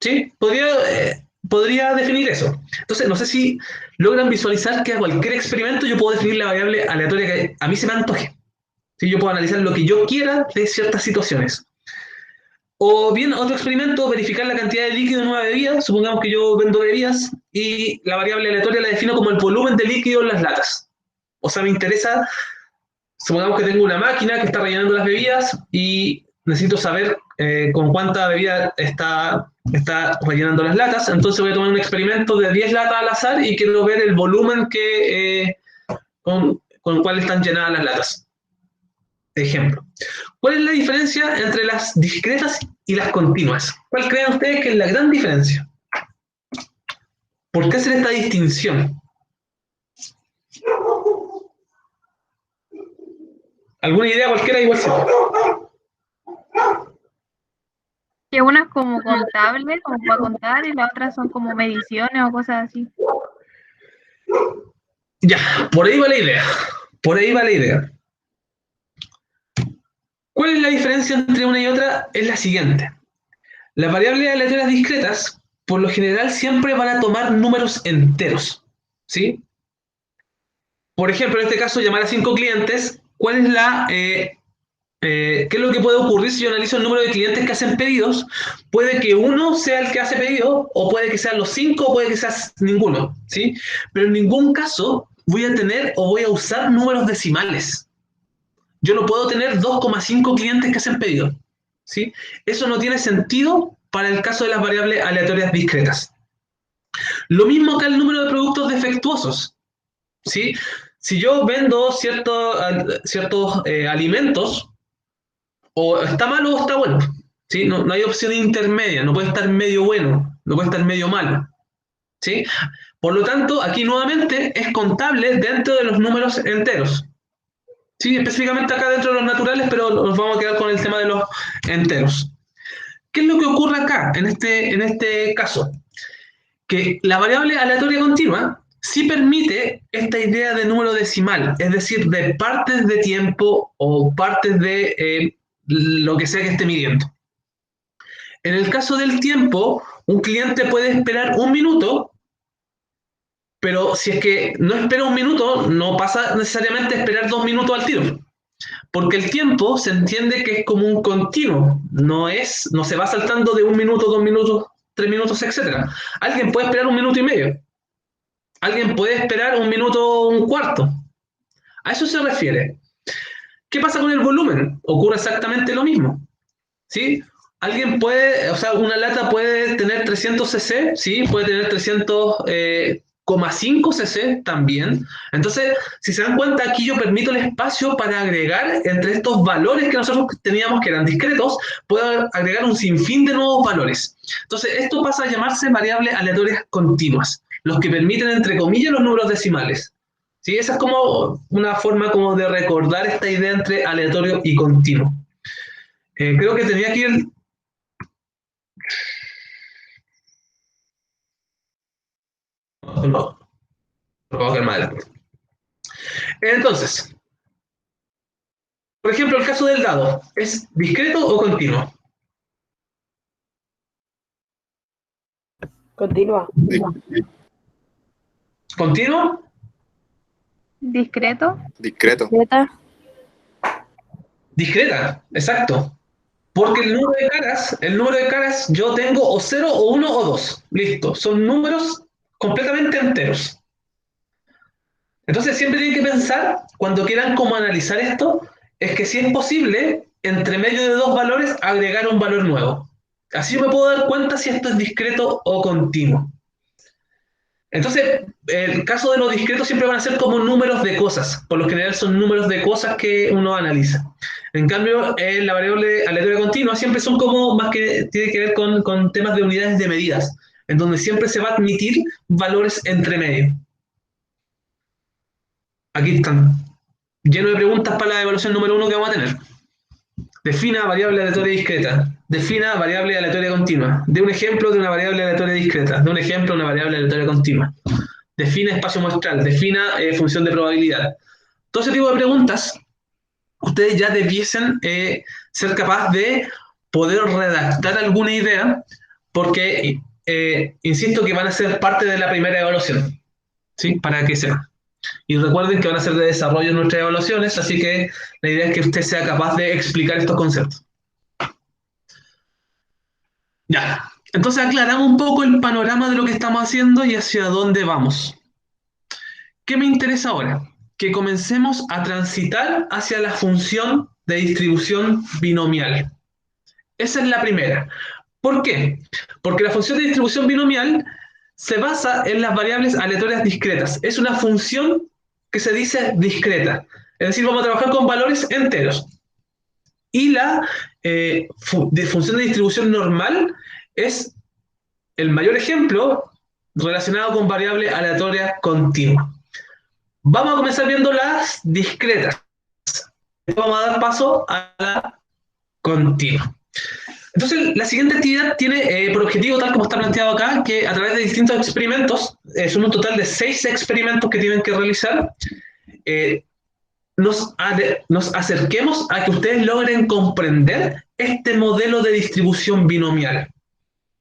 A: ¿Sí? Podría definir eso. Entonces, no sé si logran visualizar que a cualquier experimento yo puedo definir la variable aleatoria que a mí se me antoje. ¿Sí? Yo puedo analizar lo que yo quiera de ciertas situaciones. O bien, otro experimento, verificar la cantidad de líquido en una bebida. Supongamos que yo vendo bebidas y la variable aleatoria la defino como el volumen de líquido en las latas. O sea, me interesa, supongamos que tengo una máquina que está rellenando las bebidas y necesito saber con cuánta bebida está rellenando las latas. Entonces voy a tomar un experimento de 10 latas al azar y quiero ver el volumen con el cual están llenadas las latas. Ejemplo. ¿Cuál es la diferencia entre las discretas y las continuas? ¿Cuál creen ustedes que es la gran diferencia? ¿Por qué hacer esta distinción? ¿Alguna idea cualquiera igual sí?
B: Que una es como contable, como para contar, y las otras son como mediciones o cosas así.
A: Ya, por ahí va la idea. Por ahí va la idea. ¿Cuál es la diferencia entre una y otra? Es la siguiente. Las variables aleatorias discretas, por lo general, siempre van a tomar números enteros, ¿sí? Por ejemplo, en este caso, llamar a 5 clientes, ¿cuál es ¿qué es lo que puede ocurrir si yo analizo el número de clientes que hacen pedidos? Puede que uno sea el que hace pedido, o puede que sean los 5, o puede que sea ninguno, ¿sí? Pero en ningún caso voy a tener o voy a usar números decimales. Yo no puedo tener 2,5 clientes que hacen pedido, ¿sí? Eso no tiene sentido para el caso de las variables aleatorias discretas. Lo mismo que el número de productos defectuosos, ¿sí? Si yo vendo ciertos alimentos, o está malo o está bueno, ¿sí? No hay opción intermedia, no puede estar medio bueno, no puede estar medio malo, ¿sí? Por lo tanto, aquí nuevamente es contable dentro de los números enteros, ¿sí? Específicamente acá dentro de los naturales, pero nos vamos a quedar con el tema de los enteros. ¿Qué es lo que ocurre acá, en este caso? Que la variable aleatoria continua sí permite esta idea de número decimal, es decir, de partes de tiempo o partes de lo que sea que esté midiendo. En el caso del tiempo, un cliente puede esperar 1 minuto, pero si es que no espera 1 minuto, no pasa necesariamente a esperar 2 minutos al tiro. Porque el tiempo se entiende que es como un continuo, no se va saltando de 1 minuto, 2 minutos, 3 minutos, etc. Alguien puede esperar 1 minuto y medio. Alguien puede esperar 1 minuto, 1/4. A eso se refiere. ¿Qué pasa con el volumen? Ocurre exactamente lo mismo, ¿sí? Alguien puede, o sea, una lata puede tener 300 cc, sí, puede tener 300,5 cc también. Entonces, si se dan cuenta, aquí yo permito el espacio para agregar entre estos valores que nosotros teníamos que eran discretos, puedo agregar un sinfín de nuevos valores. Entonces, esto pasa a llamarse variables aleatorias continuas, los que permiten, entre comillas, los números decimales. ¿Sí? Esa es como una forma como de recordar esta idea entre aleatorio y continuo. Creo que tenía que ir... No, lo voy a más adelante. Entonces, por ejemplo, el caso del dado, ¿es discreto o continuo?
C: Continúa.
A: ¿Continuo?
B: Discreto.
D: Discreto.
A: Discreta, exacto. Porque el número de caras yo tengo o 0, o 1, o 2. Listo. Son números completamente enteros. Entonces siempre tienen que pensar, cuando quieran como analizar esto, es que si es posible, entre medio de dos valores, agregar un valor nuevo. Así yo me puedo dar cuenta si esto es discreto o continuo. Entonces, el caso de los discretos siempre van a ser como números de cosas. Por lo general son números de cosas que uno analiza. En cambio, la variable aleatoria continua siempre son como más que tiene que ver con temas de unidades de medidas, en donde siempre se va a admitir valores entre medio. Aquí están. Lleno de preguntas para la evaluación número 1 que vamos a tener. Defina variable aleatoria discreta. Defina variable aleatoria continua. De un ejemplo de una variable aleatoria discreta. De un ejemplo de una variable aleatoria continua. Defina espacio muestral. Defina función de probabilidad. Todo ese tipo de preguntas, ustedes ya debiesen ser capaces de poder redactar alguna idea, porque insisto que van a ser parte de la primera evaluación, ¿sí? Para que sepan. Y recuerden que van a ser de desarrollo nuestras evaluaciones, así que la idea es que usted sea capaz de explicar estos conceptos. Ya, entonces aclaramos un poco el panorama de lo que estamos haciendo y hacia dónde vamos. ¿Qué me interesa ahora? Que comencemos a transitar hacia la función de distribución binomial. Esa es la primera. ¿Por qué? Porque la función de distribución binomial se basa en las variables aleatorias discretas. Es una función que se dice discreta. Es decir, vamos a trabajar con valores enteros. Y la función de distribución normal es el mayor ejemplo relacionado con variable aleatoria continua. Vamos a comenzar viendo las discretas. Vamos a dar paso a la continua. Entonces, la siguiente actividad tiene por objetivo, tal como está planteado acá, que a través de distintos experimentos, son un total de 6 experimentos que tienen que realizar, nos acerquemos a que ustedes logren comprender este modelo de distribución binomial.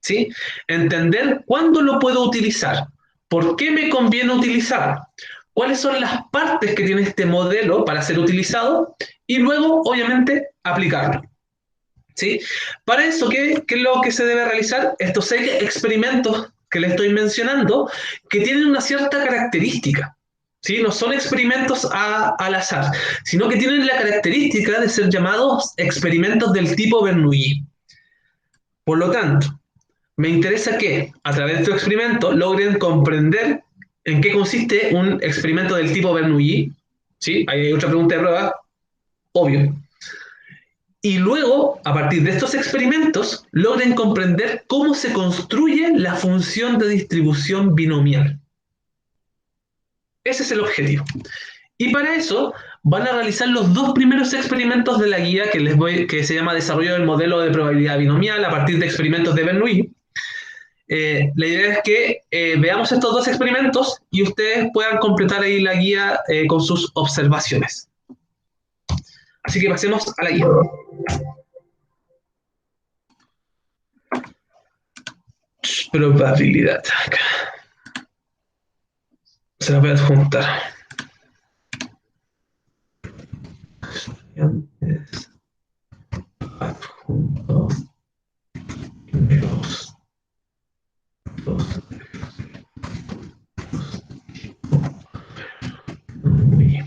A: ¿sí? Entender cuándo lo puedo utilizar, por qué me conviene utilizarlo, cuáles son las partes que tiene este modelo para ser utilizado y luego, obviamente, aplicarlo. ¿Sí? Para eso, ¿qué es lo que se debe realizar? Estos 6 experimentos que les estoy mencionando, que tienen una cierta característica. ¿Sí? No son experimentos al azar, sino que tienen la característica de ser llamados experimentos del tipo Bernoulli. Por lo tanto, me interesa que a través de estos experimentos logren comprender en qué consiste un experimento del tipo Bernoulli. ¿Sí? Hay otra pregunta de prueba, obvio. Y luego, a partir de estos experimentos, logren comprender cómo se construye la función de distribución binomial. Ese es el objetivo. Y para eso van a realizar los 2 primeros experimentos de la guía que se llama Desarrollo del modelo de probabilidad binomial a partir de experimentos de Bernoulli. La idea es que veamos estos 2 experimentos y ustedes puedan completar ahí la guía con sus observaciones. Así que pasemos a la guía. Probabilidad. Se la voy a adjuntar. Estudiantes. Adjunto. Dos. Muy.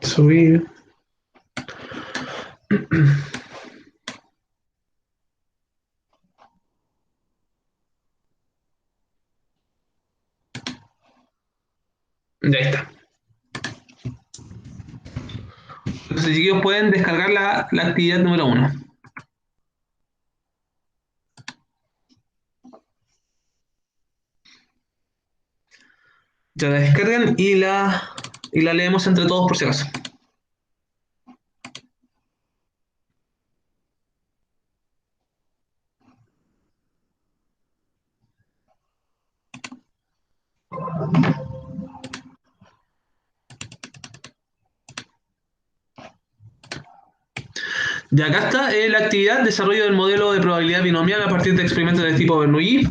A: Subir. Ya está. Entonces, chiquillos, pueden descargar la actividad número 1. Ya la descargan y la leemos entre todos por si acaso. Y acá está la actividad, desarrollo del modelo de probabilidad binomial a partir de experimentos de tipo Bernoulli.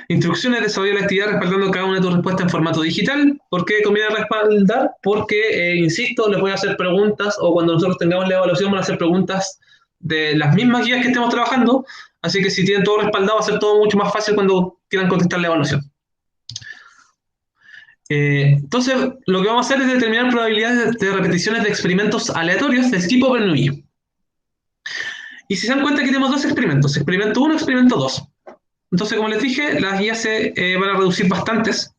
A: Instrucciones, desarrollo de la actividad respaldando cada una de tus respuestas en formato digital. ¿Por qué conviene respaldar? Porque, insisto, les voy a hacer preguntas o cuando nosotros tengamos la evaluación van a hacer preguntas de las mismas guías que estemos trabajando. Así que si tienen todo respaldado va a ser todo mucho más fácil cuando quieran contestar la evaluación. Entonces, lo que vamos a hacer es determinar probabilidades de repeticiones de experimentos aleatorios del tipo Bernoulli. Y si se dan cuenta, aquí tenemos 2 experimentos, experimento 1 y experimento 2. Entonces, como les dije, las guías se van a reducir bastantes,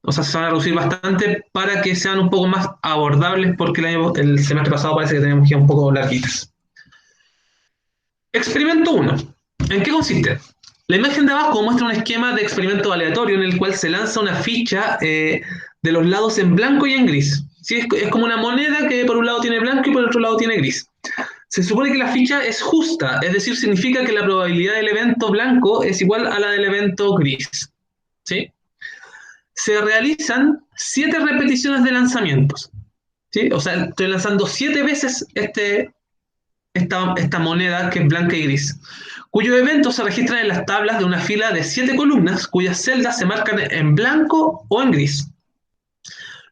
A: o sea, se van a reducir bastante para que sean un poco más abordables, porque el semestre pasado parece que teníamos guías un poco larguitas. Experimento 1. ¿En qué consiste? La imagen de abajo muestra un esquema de experimento aleatorio en el cual se lanza una ficha de los lados en blanco y en gris. ¿Sí? Es como una moneda que por un lado tiene blanco y por el otro lado tiene gris. Se supone que la ficha es justa, es decir, significa que la probabilidad del evento blanco es igual a la del evento gris. ¿Sí? Se realizan 7 repeticiones de lanzamientos. ¿Sí? O sea, estoy lanzando 7 veces esta moneda que es blanca y gris, cuyos eventos se registran en las tablas de una fila de 7 columnas, cuyas celdas se marcan en blanco o en gris.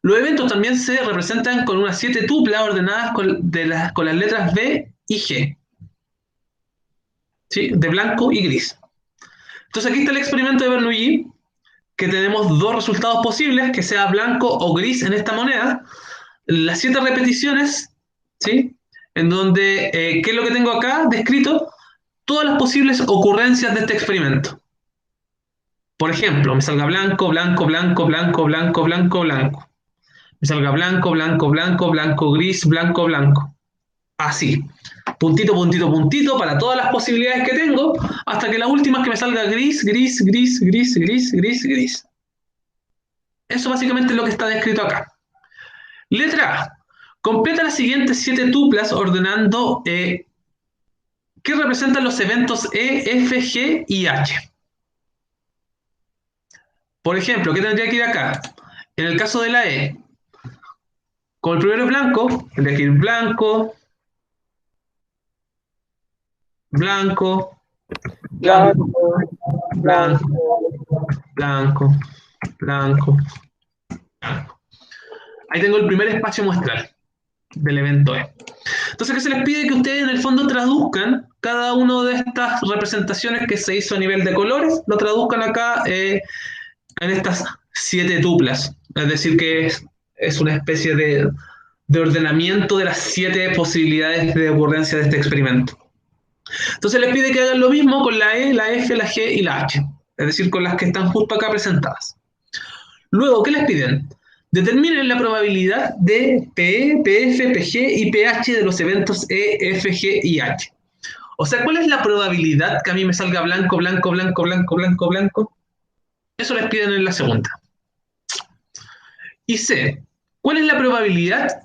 A: Los eventos también se representan con unas 7 tuplas ordenadas con las letras B y G, ¿sí? De blanco y gris. Entonces aquí está el experimento de Bernoulli, que tenemos 2 resultados posibles, que sea blanco o gris en esta moneda, las 7 repeticiones, ¿sí? En donde, ¿qué es lo que tengo acá descrito? Todas las posibles ocurrencias de este experimento. Por ejemplo, me salga blanco, blanco, blanco, blanco, blanco, blanco, blanco. Me salga blanco, blanco, blanco, blanco, gris, blanco, blanco. Así. Puntito, puntito, puntito para todas las posibilidades que tengo, hasta que la última es que me salga gris, gris, gris, gris, gris, gris, gris. Eso básicamente es lo que está descrito acá. Letra A. Completa las siguientes 7 tuplas ordenando qué representan los eventos E, F, G y H. Por ejemplo, ¿qué tendría que ir acá? En el caso de la E, como el primero es blanco, tendría que ir blanco, blanco, blanco,
C: Blanco,
A: blanco, blanco, blanco. Ahí tengo el primer espacio muestral del evento E. Entonces, ¿qué se les pide? Que ustedes en el fondo traduzcan cada una de estas representaciones que se hizo a nivel de colores, lo traduzcan acá en estas 7 tuplas. Es decir, que es una especie de ordenamiento de las 7 posibilidades de ocurrencia de este experimento. Entonces les pide que hagan lo mismo con la E, la F, la G y la H, es decir, con las que están justo acá presentadas. Luego, ¿qué les piden? Determinen la probabilidad de PE, PF, PG y PH de los eventos E, F, G y H. O sea, ¿cuál es la probabilidad que a mí me salga blanco, blanco, blanco, blanco, blanco, blanco? Eso les piden en la segunda. Y C, ¿cuál es la probabilidad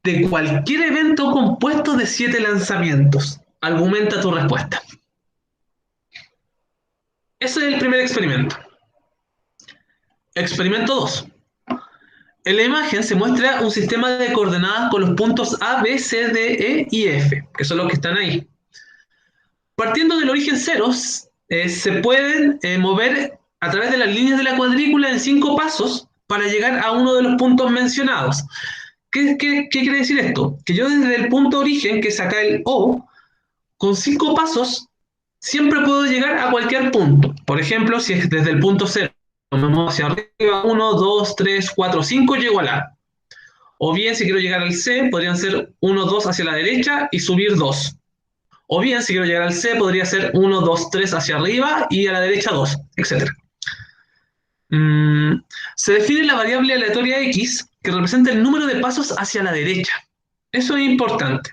A: de cualquier evento compuesto de 7 lanzamientos? Argumenta tu respuesta. Ese es el primer experimento. Experimento 2. En la imagen se muestra un sistema de coordenadas con los puntos A, B, C, D, E y F, que son los que están ahí. Partiendo del origen ceros, se pueden mover a través de las líneas de la cuadrícula en 5 pasos para llegar a uno de los puntos mencionados. ¿Qué quiere decir esto? Que yo desde el punto origen, que es acá el O, con 5 pasos, siempre puedo llegar a cualquier punto. Por ejemplo, si es desde el punto 0, me muevo hacia arriba, 1, 2, 3, 4, 5, llego al A. O bien, si quiero llegar al C, podrían ser 1, 2 hacia la derecha y subir 2. O bien, si quiero llegar al C, podría ser 1, 2, 3 hacia arriba y a la derecha 2, etc. Se define la variable aleatoria X, que representa el número de pasos hacia la derecha. Eso es importante.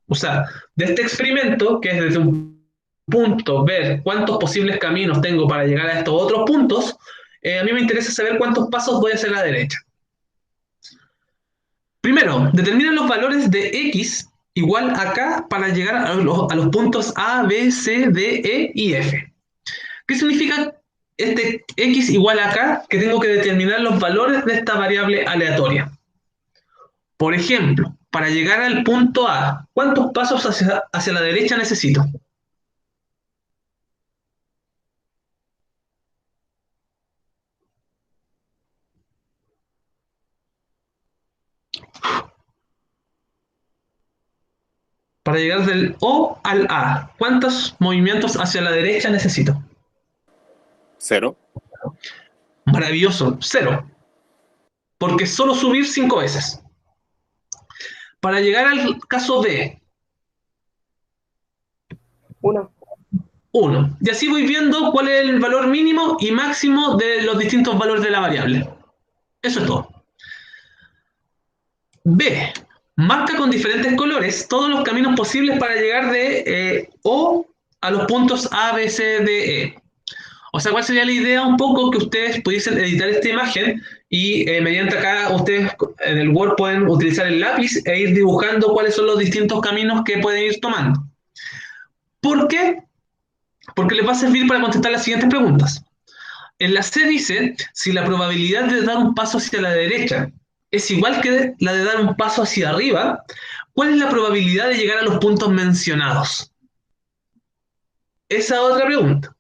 A: O sea, de este experimento, que es desde un punto ver cuántos posibles caminos tengo para llegar a estos otros puntos, a mí me interesa saber cuántos pasos voy a hacer a la derecha. Primero, determina los valores de X igual acá para llegar a los puntos A, B, C, D, E y F. ¿Qué significa este X igual acá? Que tengo que determinar los valores de esta variable aleatoria. Por ejemplo, para llegar al punto A, ¿cuántos pasos hacia la derecha necesito? Para llegar del O al A, ¿cuántos movimientos hacia la derecha necesito?
D: 0.
A: Maravilloso, 0. Porque solo subir 5 veces. Para llegar al caso B,
C: 1.
A: 1. Y así voy viendo cuál es el valor mínimo y máximo de los distintos valores de la variable. Eso es todo. B. Marca con diferentes colores todos los caminos posibles para llegar de O a los puntos A, B, C, D, E. O sea, ¿cuál sería la idea? Un poco que ustedes pudiesen editar esta imagen y mediante acá ustedes en el Word pueden utilizar el lápiz e ir dibujando cuáles son los distintos caminos que pueden ir tomando. ¿Por qué? Porque les va a servir para contestar las siguientes preguntas. En la C dice, si la probabilidad de dar un paso hacia la derecha es igual que la de dar un paso hacia arriba, ¿cuál es la probabilidad de llegar a los puntos mencionados? Esa otra pregunta.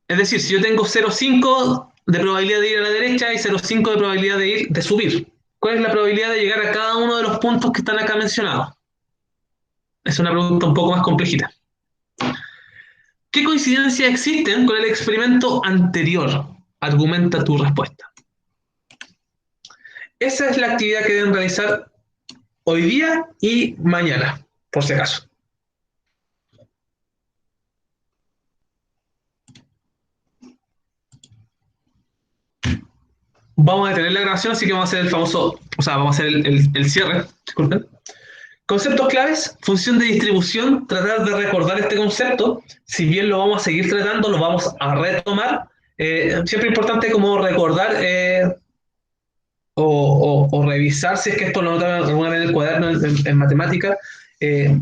A: Es decir, si yo tengo 0,5 de probabilidad de ir a la derecha y 0,5 de probabilidad de subir, ¿cuál es la probabilidad de llegar a cada uno de los puntos que están acá mencionados? Es una pregunta un poco más complejita. ¿Qué coincidencias existen con el experimento anterior? Argumenta tu respuesta. Esa es la actividad que deben realizar hoy día y mañana, por si acaso. vamos a detener la grabación, así que vamos a hacer el famoso, o sea, vamos a hacer el cierre, disculpen. Conceptos claves, función de distribución, tratar de recordar este concepto, si bien lo vamos a seguir tratando, lo vamos a retomar. Siempre es importante como recordar o revisar si es que esto lo notaron alguna vez en el cuaderno en matemática,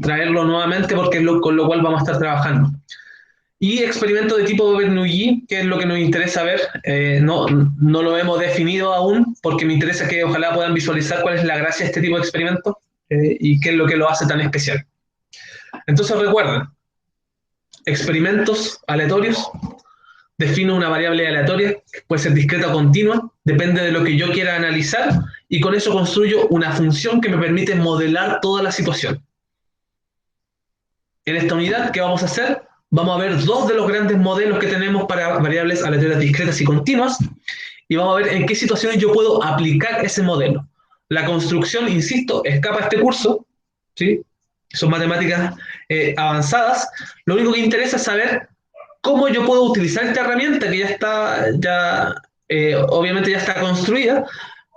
A: traerlo nuevamente porque es con lo cual vamos a estar trabajando. Y experimento de tipo Bernoulli, que es lo que nos interesa ver, no lo hemos definido aún, porque me interesa que ojalá puedan visualizar cuál es la gracia de este tipo de experimentos y qué es lo que lo hace tan especial. Entonces recuerden, experimentos aleatorios, defino una variable aleatoria, que puede ser discreta o continua, depende de lo que yo quiera analizar, y con eso construyo una función que me permite modelar toda la situación. En esta unidad, ¿qué vamos a hacer? Vamos a ver dos de los grandes modelos que tenemos para variables aleatorias discretas y continuas, y vamos a ver en qué situaciones yo puedo aplicar ese modelo. La construcción, insisto, escapa a este curso, ¿sí? Son matemáticas avanzadas. Lo único que interesa es saber cómo yo puedo utilizar esta herramienta que ya está, obviamente ya está construida,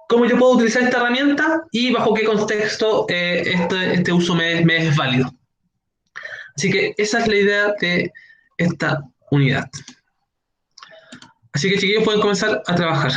A: cómo yo puedo utilizar esta herramienta y bajo qué contexto este uso me es válido. Así que esa es la idea de esta unidad. Así que chiquillos pueden comenzar a trabajar.